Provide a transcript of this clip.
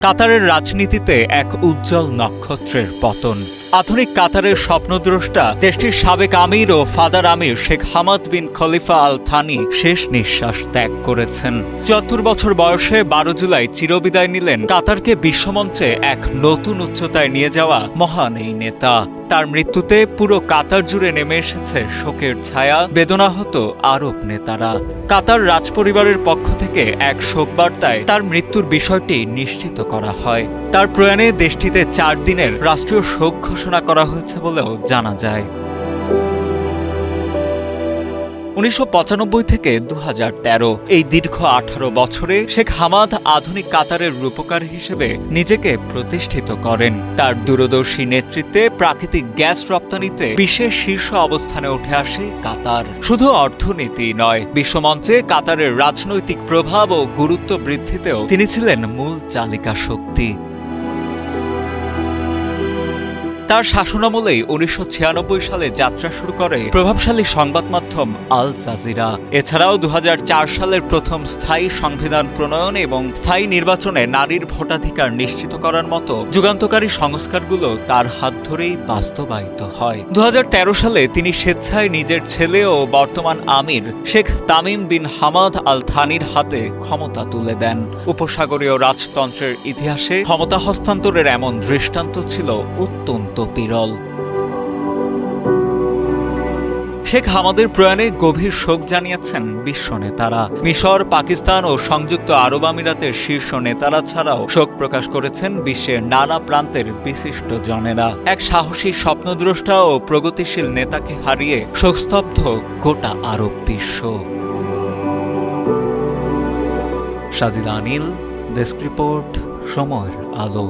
কাতারের রাজনীতিতে এক উজ্জ্বল নক্ষত্রের পতন। আধুনিক কাতারের স্বপ্নদ্রষ্টা দেশটির সাবেক আমির ও ফাদার আমির শেখ হামাদ বিন খলিফা আল থানি শেষ নিঃশ্বাস ত্যাগ করেছেন। ৭৪ বছর বয়সে ১২ জুলাই চিরবিদায় নিলেন কাতারকে বিশ্বমঞ্চে এক নতুন উচ্চতায় নিয়ে যাওয়া মহান এই নেতা। তার মৃত্যুতে পুরো কাতার জুড়ে নেমে এসেছে শোকের ছায়া, বেদনাহত আরব নেতারা। কাতার রাজপরিবারের পক্ষ থেকে এক শোকবার্তায় তার মৃত্যুর বিষয়টি নিশ্চিত করা হয়। তার প্রয়াণে দেশটিতে ৪ দিনের রাষ্ট্রীয় শোক ঘোষণা করা হয়েছে বলেও জানা যায়। ১৯৯৫ থেকে ২০১৩ এই দীর্ঘ ১৮ বছরে শেখ হামাদ আধুনিক কাতারের রূপকার হিসেবে নিজেকে প্রতিষ্ঠিত করেন। তার দূরদর্শী নেতৃত্বে প্রাকৃতিক গ্যাস রপ্তানিতে বিশ্বের শীর্ষ অবস্থানে উঠে আসে কাতার। শুধু অর্থনীতি নয়, বিশ্বমঞ্চে কাতারের রাজনৈতিক প্রভাব ও গুরুত্ব বৃদ্ধিতেও তিনি ছিলেন মূল চালিকা শক্তি। তার শাসনামলেই ১৯৯৬ সালে যাত্রা শুরু করে প্রভাবশালী সংবাদ মাধ্যম আল জাজিরা। এছাড়াও ২০০৪ সালের প্রথম স্থায়ী সংবিধান প্রণয়ন এবং স্থায়ী নির্বাচনে নারীর ভোটাধিকার নিশ্চিত করার মতো যুগান্তকারী সংস্কারগুলো তার হাত ধরেই বাস্তবায়িত হয়। ২০১৩ সালে তিনি স্বেচ্ছায় নিজের ছেলে ও বর্তমান আমির Sheikh Tamim bin Hamad Al থানির হাতে ক্ষমতা তুলে দেন। উপসাগরীয় রাজতন্ত্রের ইতিহাসে ক্ষমতা হস্তান্তরের এমন দৃষ্টান্ত ছিল অত্যন্ত বিরল। শেখ হামাদের প্রয়াণে গভীর শোক জানিয়েছেন বিশ্ব নেতারা। মিশর, পাকিস্তান ও সংযুক্ত আরব আমিরাতের শীর্ষ নেতারা ছাড়াও শোক প্রকাশ করেছেন বিশ্বের নানা প্রান্তের বিশিষ্ট জনেরা। এক সাহসী স্বপ্নদ্রষ্টা ও প্রগতিশীল নেতাকে হারিয়ে শোকস্তব্ধ গোটা আরব বিশ্ব। সাজিদ আনিল, ডেস্ক রিপোর্ট, সময়ের আলো।